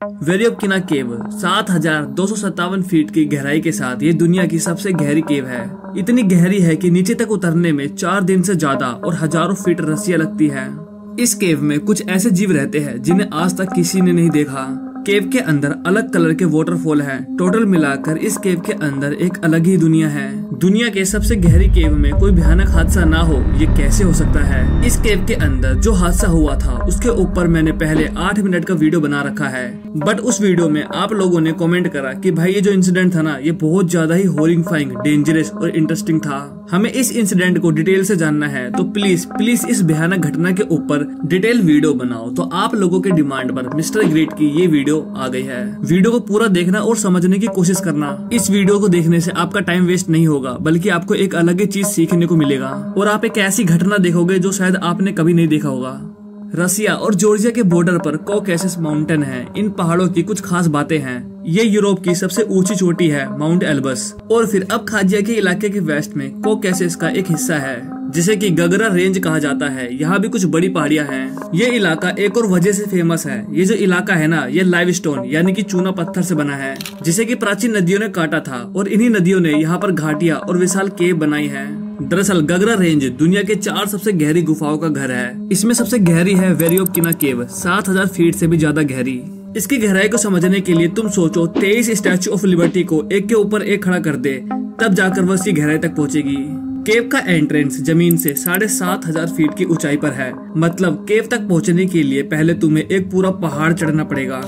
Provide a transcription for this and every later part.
वेरियोकिना केव 7,257 feet की गहराई के साथ ये दुनिया की सबसे गहरी केव है। इतनी गहरी है कि नीचे तक उतरने में 4 दिन से ज्यादा और हजारों फीट रस्सियां लगती है। इस केव में कुछ ऐसे जीव रहते हैं जिन्हें आज तक किसी ने नहीं देखा। केव के अंदर अलग कलर के वाटरफॉल हैं। टोटल मिलाकर इस केव के अंदर एक अलग ही दुनिया है। दुनिया के सबसे गहरी केव में कोई भयानक हादसा ना हो, ये कैसे हो सकता है? इस केव के अंदर जो हादसा हुआ था उसके ऊपर मैंने पहले 8 मिनट का वीडियो बना रखा है, बट उस वीडियो में आप लोगों ने कमेंट करा कि भाई ये जो इंसिडेंट था ना, ये बहुत ज्यादा ही हॉरिफाइंग, डेंजरस और इंटरेस्टिंग था। हमें इस इंसिडेंट को डिटेल से जानना है, तो प्लीज इस भयानक घटना के ऊपर डिटेल वीडियो बनाओ। तो आप लोगों के डिमांड पर मिस्टर ग्रेट की ये वीडियो आ गई है। वीडियो को पूरा देखना और समझने की कोशिश करना। इस वीडियो को देखने से आपका टाइम वेस्ट नहीं होगा, बल्कि आपको एक अलग ही चीज सीखने को मिलेगा और आप एक ऐसी घटना देखोगे जो शायद आपने कभी नहीं देखा होगा। रसिया और जॉर्जिया के बॉर्डर पर कॉकेसस माउंटेन है। इन पहाड़ों की कुछ खास बातें हैं। ये यूरोप की सबसे ऊंची चोटी है, माउंट एल्बस। और फिर अबखाजिया के इलाके के वेस्ट में कॉकेसस का एक हिस्सा है जिसे कि गगरा रेंज कहा जाता है। यहाँ भी कुछ बड़ी पहाड़ियाँ हैं। ये इलाका एक और वजह से फेमस है। ये जो इलाका है ना, ये लाइवस्टोन यानी कि चूना पत्थर से बना है, जिसे कि प्राचीन नदियों ने काटा था और इन्हीं नदियों ने यहाँ पर घाटियाँ और विशाल केव बनाई है। दरअसल गगरा रेंज दुनिया के 4 सबसे गहरी गुफाओं का घर है। इसमें सबसे गहरी है वेरियोकिना केव, 7,000 फीट से भी ज्यादा गहरी। इसकी गहराई को समझने के लिए तुम सोचो 23 स्टैचू ऑफ लिबर्टी को एक के ऊपर एक खड़ा कर दे, तब जाकर वह इसकी गहराई तक पहुंचेगी। केव का एंट्रेंस जमीन से 7,500 फीट की ऊंचाई पर है। मतलब केव तक पहुंचने के लिए पहले तुम्हें एक पूरा पहाड़ चढ़ना पड़ेगा।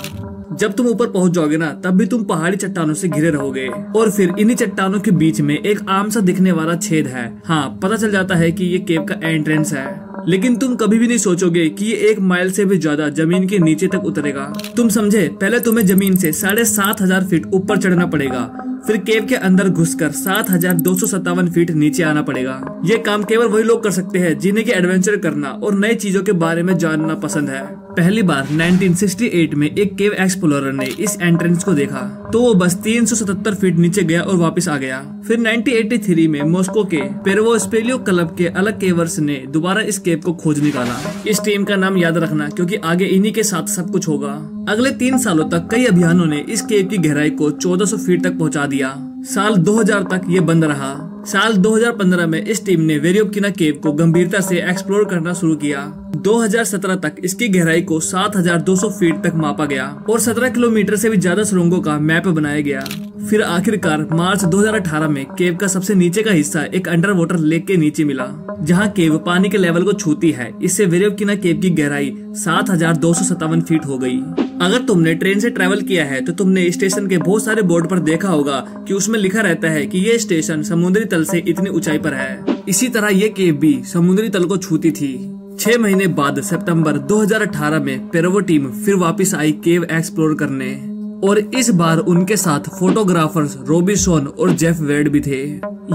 जब तुम ऊपर पहुंच जाओगे ना, तब भी तुम पहाड़ी चट्टानों से घिरे रहोगे और फिर इन्हीं चट्टानों के बीच में एक आम सा दिखने वाला छेद है। हाँ, पता चल जाता है कि ये केव का एंट्रेंस है, लेकिन तुम कभी भी नहीं सोचोगे कि ये 1 माइल से भी ज्यादा जमीन के नीचे तक उतरेगा। तुम समझे? पहले तुम्हें जमीन से 7,500 फीट ऊपर चढ़ना पड़ेगा, फिर केव के अंदर घुसकर 7,257 फीट नीचे आना पड़ेगा। ये काम केवल वही लोग कर सकते हैं जिन्हें की एडवेंचर करना और नई चीजों के बारे में जानना पसंद है। पहली बार 1968 में एक केव एक्सप्लोरर ने इस एंट्रेंस को देखा, तो वो बस 377 फीट नीचे गया और वापस आ गया। फिर 1983 में मॉस्को के पेरोवोस्पेलियो क्लब के अलग केवर्स ने दोबारा इस केव को खोज निकाला। इस टीम का नाम याद रखना, क्योंकि आगे इन्हीं के साथ सब कुछ होगा। अगले 3 सालों तक कई अभियानों ने इस केव की गहराई को 1400 फीट तक पहुंचा दिया। साल 2000 तक ये बंद रहा। साल 2015 में इस टीम ने वेरियोकिना केव को गंभीरता से एक्सप्लोर करना शुरू किया। 2017 तक इसकी गहराई को 7,200 फीट तक मापा गया और 17 किलोमीटर से भी ज्यादा सुरंगों का मैप बनाया गया। फिर आखिरकार मार्च 2018 में केव का सबसे नीचे का हिस्सा एक अंडर वाटर लेक के नीचे मिला, जहां केव पानी के लेवल को छूती है। इससे वेरियोकिना केव की गहराई 7,257 फीट हो गई। अगर तुमने ट्रेन से ट्रेवल किया है तो तुमने स्टेशन के बहुत सारे बोर्ड पर देखा होगा कि उसमें लिखा रहता है कि ये स्टेशन समुद्री तल से इतनी ऊंचाई पर है। इसी तरह ये केव भी समुद्री तल को छूती थी। 6 महीने बाद सितंबर 2018 में पेरोवो टीम फिर वापस आई केव एक्सप्लोर करने, और इस बार उनके साथ फोटोग्राफर्स रॉबिन्सन और जेफ वेड भी थे।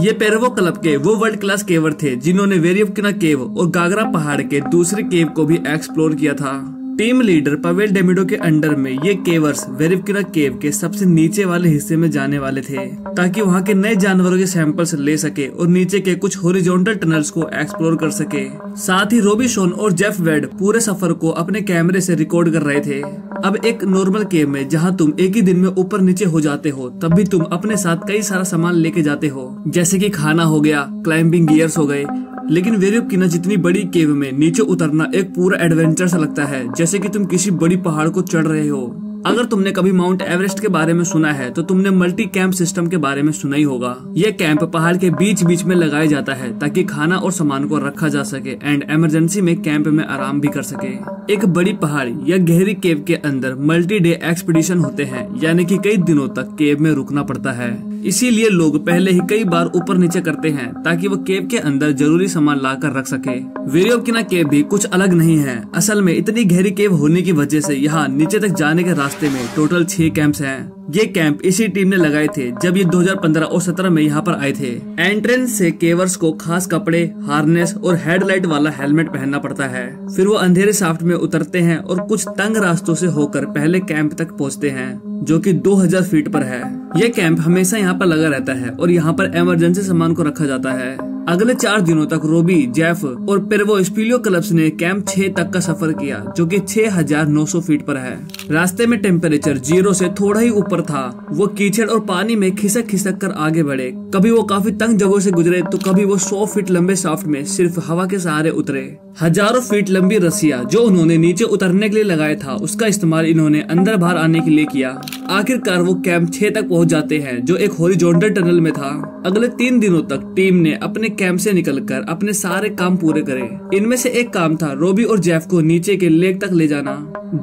ये पेरोवो क्लब के वो वर्ल्ड क्लास केवर थे जिन्होंने वेरियोकिना केव और गागरा पहाड़ के दूसरे केव को भी एक्सप्लोर किया था। टीम लीडर पावेल डेमिडो के अंडर में ये केवर्स वेरियोकिना केव के सबसे नीचे वाले हिस्से में जाने वाले थे, ताकि वहाँ के नए जानवरों के सैंपल्स ले सके और नीचे के कुछ हॉरिजॉन्टल टनल्स को एक्सप्लोर कर सके। साथ ही रॉबिन्सन और जेफ वेड पूरे सफर को अपने कैमरे से रिकॉर्ड कर रहे थे। अब एक नॉर्मल केव में जहाँ तुम एक ही दिन में ऊपर नीचे हो जाते हो, तब भी तुम अपने साथ कई सारा सामान लेके जाते हो, जैसे कि खाना हो गया, क्लाइंबिंग गियर्स हो गए। लेकिन वेरियोकिना जितनी बड़ी केव में नीचे उतरना एक पूरा एडवेंचर सा लगता है, जैसे कि तुम किसी बड़ी पहाड़ को चढ़ रहे हो। अगर तुमने कभी माउंट एवरेस्ट के बारे में सुना है तो तुमने मल्टी कैंप सिस्टम के बारे में सुना ही होगा। ये कैंप पहाड़ के बीच बीच में लगाया जाता है ताकि खाना और सामान को रखा जा सके एंड इमरजेंसी में कैंप में आराम भी कर सके। एक बड़ी पहाड़ या गहरी केव के अंदर मल्टी डे एक्सपीडिशन होते हैं, यानी कि कई दिनों तक केव में रुकना पड़ता है। इसीलिए लोग पहले ही कई बार ऊपर नीचे करते हैं ताकि वो केव के अंदर जरूरी सामान लाकर रख सके। वेरियोकिना केव भी कुछ अलग नहीं है। असल में इतनी गहरी केव होने की वजह से यहाँ नीचे तक जाने के रास्ते में टोटल 6 कैंप्स हैं। ये कैंप इसी टीम ने लगाए थे जब ये 2015 और 17 में यहाँ पर आए थे। एंट्रेंस से केवर्स को खास कपड़े, हार्नेस और हेडलाइट वाला हेलमेट पहनना पड़ता है। फिर वो अंधेरे शाफ्ट में उतरते हैं और कुछ तंग रास्तों से होकर पहले कैंप तक पहुँचते हैं, जो कि 2000 फीट पर है। यह कैंप हमेशा यहाँ पर लगा रहता है और यहाँ पर इमरजेंसी सामान को रखा जाता है। अगले 4 दिनों तक रोबी, जेफ और पेरवो स्पीलियो क्लब्स ने कैंप 6 तक का सफर किया, जो कि 6900 फीट पर है। रास्ते में टेम्परेचर 0 से थोड़ा ही ऊपर था। वो कीचड़ और पानी में खिसक खिसक कर आगे बढ़े। कभी वो काफी तंग जगहों से गुजरे तो कभी वो 100 फीट लंबे शाफ्ट में सिर्फ हवा के सहारे उतरे। हजारों फीट लंबी रस्सियां जो उन्होंने नीचे उतरने के लिए लगाया था, उसका इस्तेमाल इन्होंने अंदर बाहर आने के लिए किया। आखिरकार वो कैंप 6 तक पहुंच जाते हैं, जो एक हॉरिजॉन्टल टनल में था। अगले 3 दिनों तक टीम ने अपने कैंप से निकलकर अपने सारे काम पूरे करे। इनमें से एक काम था रोबी और जेफ को नीचे के लेक तक ले जाना।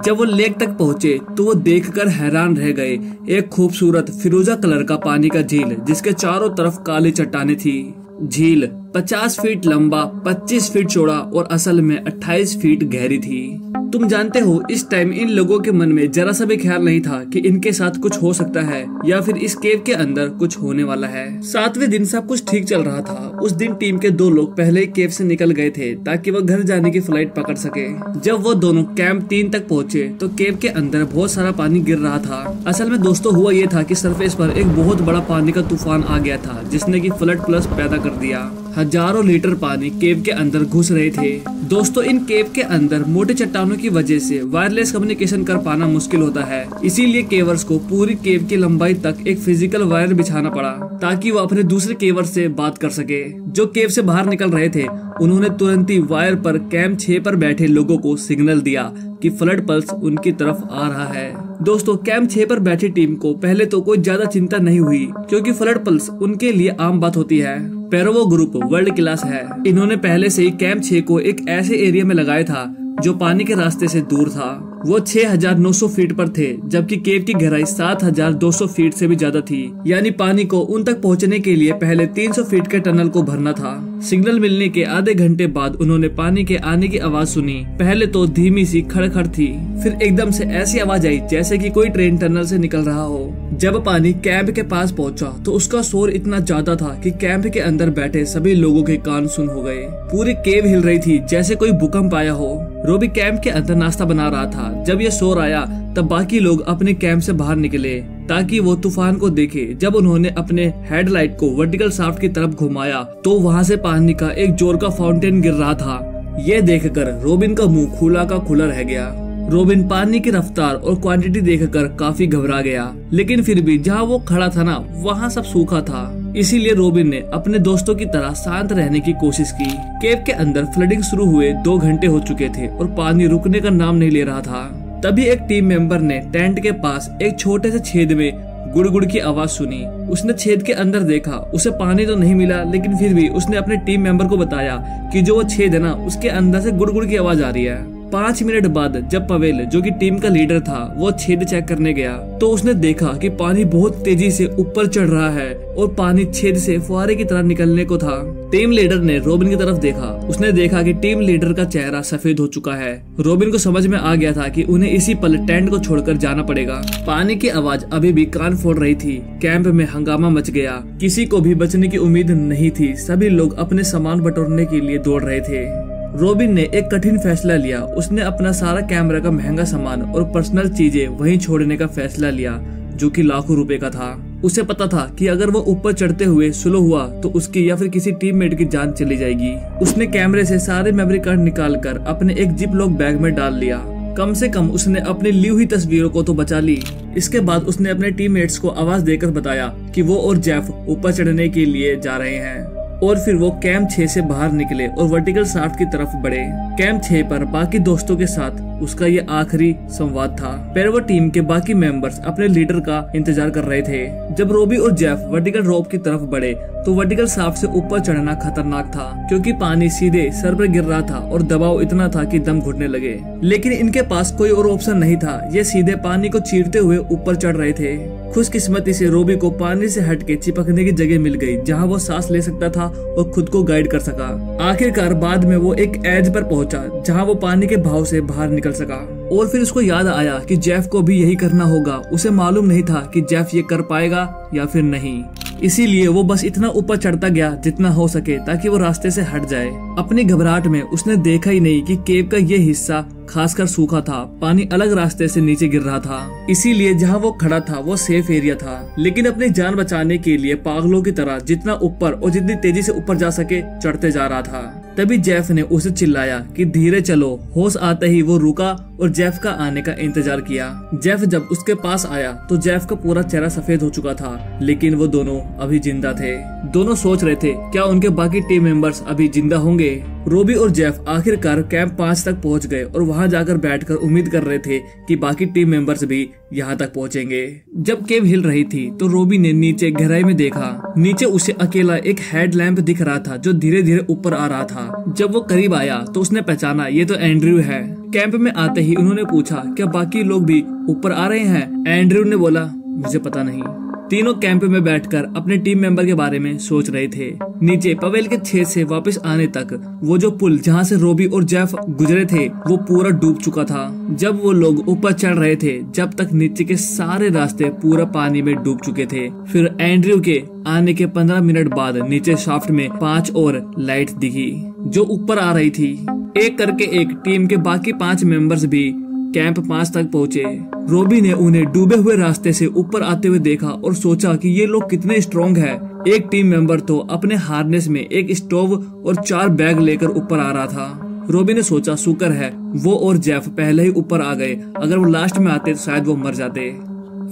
जब वो लेक तक पहुंचे तो वो देखकर हैरान रह गए। एक खूबसूरत फिरोजा कलर का पानी का झील, जिसके चारों तरफ काली चट्टानें थी। झील 50 फीट लंबा, 25 फीट चौड़ा और असल में 28 फीट गहरी थी। तुम जानते हो, इस टाइम इन लोगों के मन में जरा सा भी ख्याल नहीं था कि इनके साथ कुछ हो सकता है या फिर इस केव के अंदर कुछ होने वाला है। 7वें दिन सब कुछ ठीक चल रहा था। उस दिन टीम के 2 लोग पहले ही केव से निकल गए थे ताकि वो घर जाने की फ्लाइट पकड़ सके। जब वो दोनों कैंप 3 तक पहुँचे तो केव के अंदर बहुत सारा पानी गिर रहा था। असल में दोस्तों हुआ ये था कि सरफेस पर एक बहुत बड़ा पानी का तूफान आ गया था, जिसने की फ्लड प्लस पैदा कर दिया। हजारों लीटर पानी केव के अंदर घुस रहे थे। दोस्तों, इन केव के अंदर मोटे चट्टानों की वजह से वायरलेस कम्युनिकेशन कर पाना मुश्किल होता है। इसीलिए केवर्स को पूरी केव की लंबाई तक एक फिजिकल वायर बिछाना पड़ा ताकि वो अपने दूसरे केवर से बात कर सके। जो केव से बाहर निकल रहे थे, उन्होंने तुरंत ही वायर पर कैंप 6 पर बैठे लोगों को सिग्नल दिया कि फ्लड पल्स उनकी तरफ आ रहा है। दोस्तों, कैंप 6 पर बैठी टीम को पहले तो कोई ज्यादा चिंता नहीं हुई, क्योंकि फ्लड पल्स उनके लिए आम बात होती है। पेरवो ग्रुप वर्ल्ड क्लास है। इन्होंने पहले से ही कैंप 6 को एक ऐसे एरिया में लगाया था जो पानी के रास्ते से दूर था। वो 6900 फीट पर थे, जबकि केव की गहराई 7200 फीट से भी ज्यादा थी। यानी पानी को उन तक पहुंचने के लिए पहले 300 फीट के टनल को भरना था। सिग्नल मिलने के आधे घंटे बाद उन्होंने पानी के आने की आवाज सुनी। पहले तो धीमी सी खड़खड़ थी, फिर एकदम से ऐसी आवाज आई जैसे कि कोई ट्रेन टनल से निकल रहा हो। जब पानी कैंप के पास पहुंचा तो उसका शोर इतना ज्यादा था कि कैंप के अंदर बैठे सभी लोगों के कान सुन हो गए। पूरी केव हिल रही थी जैसे कोई भूकंप आया हो। रोबी कैंप के अंदर नाश्ता बना रहा था। जब ये शोर आया तब बाकी लोग अपने कैंप से बाहर निकले ताकि वो तूफान को देखे। जब उन्होंने अपने हेडलाइट को वर्टिकल शाफ्ट की तरफ घुमाया तो वहाँ से पानी का एक जोर का फाउंटेन गिर रहा था। ये देखकर रोबिन का मुंह खुला का खुला रह गया। रोबिन पानी की रफ्तार और क्वांटिटी देखकर काफी घबरा गया, लेकिन फिर भी जहाँ वो खड़ा था ना, वहाँ सब सूखा था। इसीलिए रोबिन ने अपने दोस्तों की तरह शांत रहने की कोशिश की। केव के अंदर फ्लडिंग शुरू हुए 2 घंटे हो चुके थे और पानी रुकने का नाम नहीं ले रहा था। तभी एक टीम मेंबर ने टेंट के पास एक छोटे से छेद में गुड़गुड़ की आवाज सुनी। उसने छेद के अंदर देखा। उसे पानी तो नहीं मिला, लेकिन फिर भी उसने अपने टीम मेंबर को बताया कि जो वो छेद है ना, उसके अंदर से गुड़गुड़ की आवाज आ रही है। 5 मिनट बाद जब पवेल, जो कि टीम का लीडर था, वो छेद चेक करने गया तो उसने देखा कि पानी बहुत तेजी से ऊपर चढ़ रहा है और पानी छेद से फुहारे की तरह निकलने को था। टीम लीडर ने रोबिन की तरफ देखा। उसने देखा कि टीम लीडर का चेहरा सफेद हो चुका है। रोबिन को समझ में आ गया था कि उन्हें इसी पल टेंट को छोड़कर जाना पड़ेगा। पानी की आवाज अभी भी कान फोड़ रही थी। कैंप में हंगामा मच गया। किसी को भी बचने की उम्मीद नहीं थी। सभी लोग अपने सामान बटोरने के लिए दौड़ रहे थे। रोबिन ने एक कठिन फैसला लिया। उसने अपना सारा कैमरा का महंगा सामान और पर्सनल चीजें वहीं छोड़ने का फैसला लिया, जो कि लाखों रुपए का था। उसे पता था कि अगर वो ऊपर चढ़ते हुए स्लो हुआ तो उसकी या फिर किसी टीममेट की जान चली जाएगी। उसने कैमरे से सारे मेमोरी कार्ड निकालकर अपने एक जिप लॉक बैग में डाल लिया। कम से कम उसने अपनी ली हुई तस्वीरों को तो बचा ली। इसके बाद उसने अपने टीममेट्स को आवाज देकर बताया कि वो और जेफ ऊपर चढ़ने के लिए जा रहे हैं। और फिर वो कैंप 6 से बाहर निकले और वर्टिकल शाफ्ट की तरफ बढ़े। कैंप 6 पर बाकी दोस्तों के साथ उसका ये आखिरी संवाद था। पेरवो टीम के बाकी मेंबर्स अपने लीडर का इंतजार कर रहे थे। जब रोबी और जेफ वर्टिकल रोप की तरफ बढ़े तो वर्टिकल शाफ्ट से ऊपर चढ़ना खतरनाक था, क्योंकि पानी सीधे सर पर गिर रहा था और दबाव इतना था कि दम घुटने लगे। लेकिन इनके पास कोई और ऑप्शन नहीं था। ये सीधे पानी को चीरते हुए ऊपर चढ़ रहे थे। खुशकिस्मती से रोबी को पानी से हटके चिपकने की जगह मिल गई, जहाँ वो सांस ले सकता था और खुद को गाइड कर सका। आखिरकार बाद में वो एक एज पर पहुंचा, जहाँ वो पानी के भाव से बाहर निकल सका। और फिर उसको याद आया कि जेफ को भी यही करना होगा। उसे मालूम नहीं था कि जेफ ये कर पाएगा या फिर नहीं। इसीलिए वो बस इतना ऊपर चढ़ता गया जितना हो सके ताकि वो रास्ते से हट जाए। अपनी घबराहट में उसने देखा ही नहीं कि केव का ये हिस्सा खासकर सूखा था, पानी अलग रास्ते से नीचे गिर रहा था। इसीलिए जहाँ वो खड़ा था वो सेफ एरिया था, लेकिन अपनी जान बचाने के लिए पागलों की तरह जितना ऊपर और जितनी तेजी से ऊपर जा सके चढ़ते जा रहा था। तभी जेफ ने उसे चिल्लाया कि धीरे चलो। होश आते ही वो रुका और जेफ का आने का इंतजार किया। जेफ जब उसके पास आया तो जेफ का पूरा चेहरा सफेद हो चुका था, लेकिन वो दोनों अभी जिंदा थे। दोनों सोच रहे थे क्या उनके बाकी टीम मेंबर्स अभी जिंदा होंगे। रोबी और जेफ आखिरकार कैंप 5 तक पहुंच गए और वहां जाकर बैठकर उम्मीद कर रहे थे कि बाकी टीम मेंबर्स भी यहाँ तक पहुंचेंगे। जब केव हिल रही थी तो रोबी ने नीचे गहराई में देखा। नीचे उसे अकेला एक हेडलैम्प दिख रहा था जो धीरे धीरे ऊपर आ रहा था। जब वो करीब आया तो उसने पहचाना ये तो एंड्रयू है। कैंप में आते ही उन्होंने पूछा क्या बाकी लोग भी ऊपर आ रहे हैं। एंड्रयू ने बोला मुझे पता नहीं। तीनों कैंप में बैठकर अपने टीम मेंबर के बारे में सोच रहे थे। नीचे पवेल के छेद से वापस आने तक वो जो पुल जहाँ से रोबी और जेफ गुजरे थे वो पूरा डूब चुका था। जब वो लोग ऊपर चढ़ रहे थे जब तक नीचे के सारे रास्ते पूरा पानी में डूब चुके थे। फिर एंड्रयू के आने के 15 मिनट बाद नीचे शाफ्ट में 5 और लाइट दिखी जो ऊपर आ रही थी। एक करके एक टीम के बाकी 5 मेंबर्स भी कैंप 5 तक पहुंचे। रोबी ने उन्हें डूबे हुए रास्ते से ऊपर आते हुए देखा और सोचा कि ये लोग कितने स्ट्रॉन्ग हैं। एक टीम मेंबर तो अपने हार्नेस में एक स्टोव और 4 बैग लेकर ऊपर आ रहा था। रोबी ने सोचा शुक्र है वो और जेफ पहले ही ऊपर आ गए, अगर वो लास्ट में आते तो शायद वो मर जाते।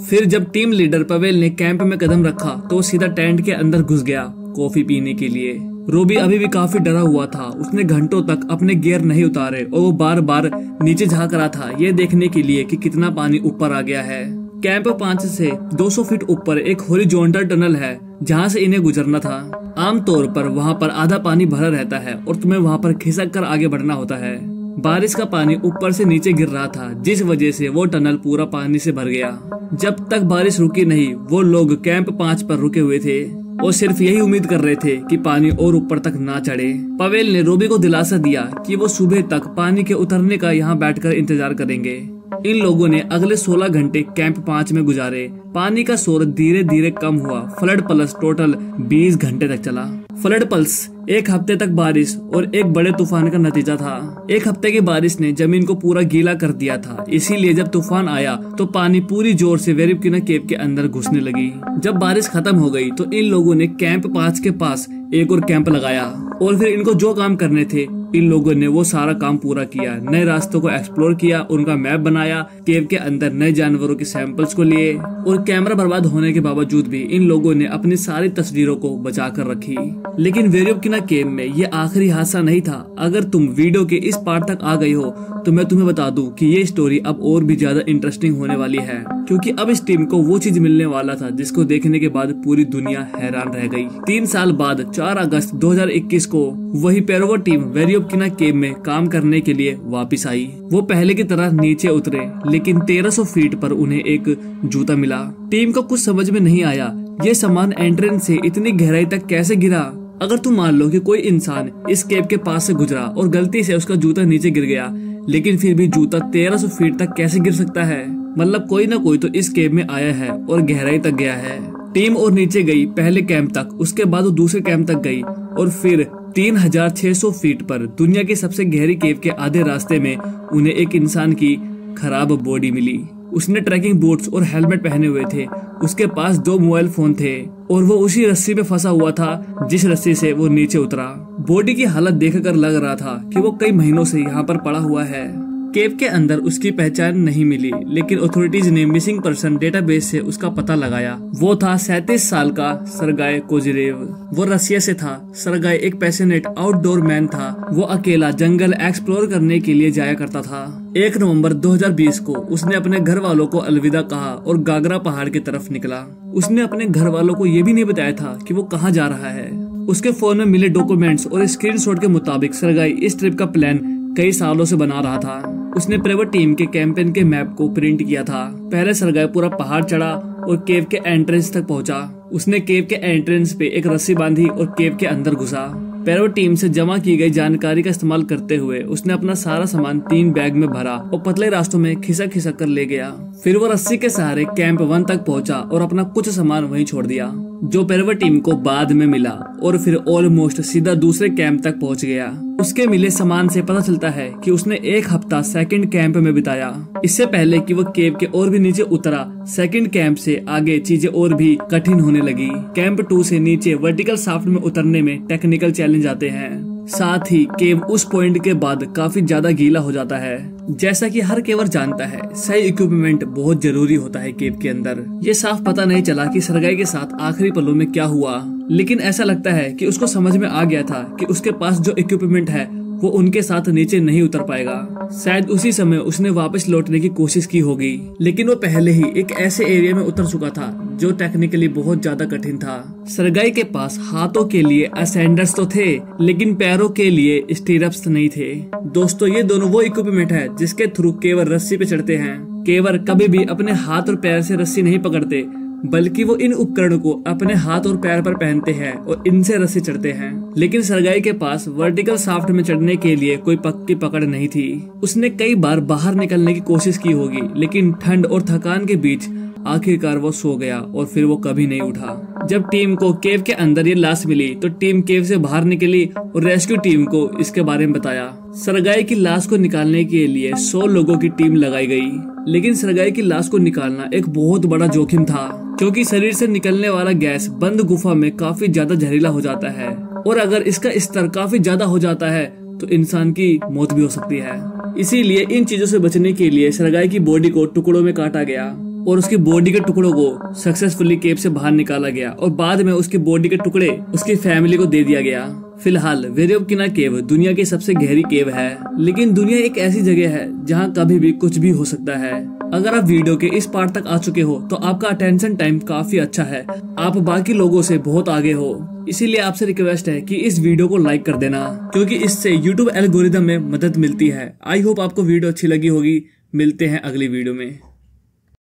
फिर जब टीम लीडर पवेल ने कैंप में कदम रखा तो सीधा टेंट के अंदर घुस गया कॉफी पीने के लिए। रोबी अभी भी काफी डरा हुआ था। उसने घंटों तक अपने गियर नहीं उतारे और वो बार बार नीचे झांक रहा था ये देखने के लिए कि कितना पानी ऊपर आ गया है। कैंप 5 से 200 फीट ऊपर एक हॉरिजॉन्टल टनल है जहाँ से इन्हें गुजरना था। आमतौर पर वहाँ पर आधा पानी भरा रहता है और तुम्हें वहाँ पर खिसक कर आगे बढ़ना होता है। बारिश का पानी ऊपर से नीचे गिर रहा था जिस वजह से वो टनल पूरा पानी से भर गया। जब तक बारिश रुकी नहीं वो लोग कैंप 5 पर रुके हुए थे और सिर्फ यही उम्मीद कर रहे थे कि पानी और ऊपर तक ना चढ़े। पवेल ने रोबी को दिलासा दिया कि वो सुबह तक पानी के उतरने का यहाँ बैठकर इंतजार करेंगे। इन लोगों ने अगले 16 घंटे कैंप 5 में गुजारे। पानी का स्रोत धीरे धीरे कम हुआ। फ्लड पल्स टोटल 20 घंटे तक चला। फ्लड पल्स 1 हफ्ते तक बारिश और एक बड़े तूफान का नतीजा था। 1 हफ्ते की बारिश ने जमीन को पूरा गीला कर दिया था, इसीलिए जब तूफान आया तो पानी पूरी जोर से वेरिबकिना केव के अंदर घुसने लगी। जब बारिश खत्म हो गई तो इन लोगों ने कैंप 5 के पास एक और कैंप लगाया और फिर इनको जो काम करने थे इन लोगों ने वो सारा काम पूरा किया। नए रास्तों को एक्सप्लोर किया, उनका मैप बनाया, केव के अंदर नए जानवरों के सैंपल्स को लिए और कैमरा बर्बाद होने के बावजूद भी इन लोगों ने अपनी सारी तस्वीरों को बचा कर रखी। लेकिन वेरिबकिना केव में ये आखिरी हादसा नहीं था। अगर तुम वीडियो के इस पार्ट तक आ गई हो तो मैं तुम्हें बता दूं कि ये स्टोरी अब और भी ज्यादा इंटरेस्टिंग होने वाली है, क्योंकि अब इस टीम को वो चीज मिलने वाला था जिसको देखने के बाद पूरी दुनिया हैरान रह गई। 3 साल बाद 4 अगस्त 2021 को वही पेरोवा टीम वेरिबकिना केव में काम करने के लिए वापस आई। वो पहले की तरह नीचे उतरे, लेकिन 1300 फीट पर उन्हें एक जूता मिला। टीम को कुछ समझ में नहीं आया ये सामान एंट्रेंस से इतनी गहराई तक कैसे गिरा। अगर तुम मान लो कि कोई इंसान इस केव के पास से गुजरा और गलती से उसका जूता नीचे गिर गया, लेकिन फिर भी जूता 1300 फीट तक कैसे गिर सकता है। मतलब कोई ना कोई तो इस केव में आया है और गहराई तक गया है। टीम और नीचे गई पहले कैंप तक, उसके बाद वो दूसरे कैंप तक गई और फिर 3600 फीट पर दुनिया की सबसे गहरी केव के आधे रास्ते में उन्हें एक इंसान की खराब बॉडी मिली। उसने ट्रैकिंग बूट्स और हेलमेट पहने हुए थे। उसके पास 2 मोबाइल फोन थे और वो उसी रस्सी में फंसा हुआ था जिस रस्सी से वो नीचे उतरा। बॉडी की हालत देखकर लग रहा था कि वो कई महीनों से यहाँ पर पड़ा हुआ है। केव के अंदर उसकी पहचान नहीं मिली, लेकिन अथॉरिटीज ने मिसिंग पर्सन डेटाबेस से उसका पता लगाया। वो था 37 साल का सरगाई कोजिरेव। वो रसिया से था। सरगाई एक पैशनेट आउटडोर मैन था। वो अकेला जंगल एक्सप्लोर करने के लिए जाया करता था। 1 नवंबर 2020 को उसने अपने घर वालों को अलविदा कहा और गागरा पहाड़ की तरफ निकला। उसने अपने घर वालों को ये भी नहीं बताया था कि वो कहाँ जा रहा है। उसके फोन में मिले डॉक्यूमेंट्स और स्क्रीनशॉट के मुताबिक सरगाई इस ट्रिप का प्लान कई सालों से बना रहा था। उसने प्राइवेट टीम के कैंपेन के मैप को प्रिंट किया था। पहले सरगाई पूरा पहाड़ चढ़ा और केव के एंट्रेंस तक पहुंचा। उसने केव के एंट्रेंस पे एक रस्सी बांधी और केव के अंदर घुसा। प्राइवेट टीम से जमा की गई जानकारी का इस्तेमाल करते हुए उसने अपना सारा सामान 3 बैग में भरा और पतले रास्तों में खिसक खिसक कर ले गया। फिर वो रस्सी के सहारे कैंप 1 तक पहुंचा और अपना कुछ सामान वहीं छोड़ दिया। जो पेरवर टीम को बाद में मिला और फिर ऑलमोस्ट सीधा दूसरे कैंप तक पहुंच गया। उसके मिले सामान से पता चलता है कि उसने 1 हफ्ता सेकंड कैंप में बिताया। इससे पहले कि वो केव के और भी नीचे उतरा, सेकंड कैंप से आगे चीजें और भी कठिन होने लगी। कैंप 2 से नीचे वर्टिकल शाफ्ट में उतरने में टेक्निकल चैलेंज आते हैं। साथ ही केव उस पॉइंट के बाद काफी ज्यादा गीला हो जाता है। जैसा कि हर केवर जानता है, सही इक्विपमेंट बहुत जरूरी होता है केव के अंदर। ये साफ पता नहीं चला कि सरगाई के साथ आखिरी पलों में क्या हुआ, लेकिन ऐसा लगता है कि उसको समझ में आ गया था कि उसके पास जो इक्विपमेंट है वो उनके साथ नीचे नहीं उतर पाएगा। शायद उसी समय उसने वापस लौटने की कोशिश की होगी, लेकिन वो पहले ही एक ऐसे एरिया में उतर चुका था जो टेक्निकली बहुत ज्यादा कठिन था। सरगाई के पास हाथों के लिए असेंडर्स तो थे, लेकिन पैरों के लिए स्टीरप्स नहीं थे। दोस्तों, ये दोनों वो इक्विपमेंट है जिसके थ्रू केवर रस्सी पे चढ़ते हैं। केवर कभी भी अपने हाथ और पैर से रस्सी नहीं पकड़ते, बल्कि वो इन उपकरणों को अपने हाथ और पैर पर पहनते हैं और इनसे रस्सी चढ़ते हैं। लेकिन सरगाई के पास वर्टिकल शाफ्ट में चढ़ने के लिए कोई पक्की पकड़ नहीं थी। उसने कई बार बाहर निकलने की कोशिश की होगी, लेकिन ठंड और थकान के बीच आखिरकार वो सो गया और फिर वो कभी नहीं उठा। जब टीम को केव के अंदर ये लाश मिली तो टीम केव से बाहर निकली और रेस्क्यू टीम को इसके बारे में बताया। सरगाई की लाश को निकालने के लिए 100 लोगों की टीम लगाई गई, लेकिन सरगाई की लाश को निकालना एक बहुत बड़ा जोखिम था, क्योंकि शरीर से निकलने वाला गैस बंद गुफा में काफी ज्यादा जहरीला हो जाता है और अगर इसका स्तर काफी ज्यादा हो जाता है तो इंसान की मौत भी हो सकती है। इसीलिए इन चीजों से बचने के लिए सरगाई की बॉडी को टुकड़ों में काटा गया और उसकी बॉडी के टुकड़ों को सक्सेसफुली केव से बाहर निकाला गया और बाद में उसकी बॉडी के टुकड़े उसकी फैमिली को दे दिया गया। फिलहाल वेरेवकिना केव दुनिया की सबसे गहरी केव है, लेकिन दुनिया एक ऐसी जगह है जहां कभी भी कुछ भी हो सकता है। अगर आप वीडियो के इस पार्ट तक आ चुके हो तो आपका अटेंशन टाइम काफी अच्छा है, आप बाकी लोगों से बहुत आगे हो। इसीलिए आपसे रिक्वेस्ट है कि इस वीडियो को लाइक कर देना, क्योंकि इससे यूट्यूब एल्गोरिदम में मदद मिलती है। आई होप आपको वीडियो अच्छी लगी होगी। मिलते हैं अगली वीडियो में।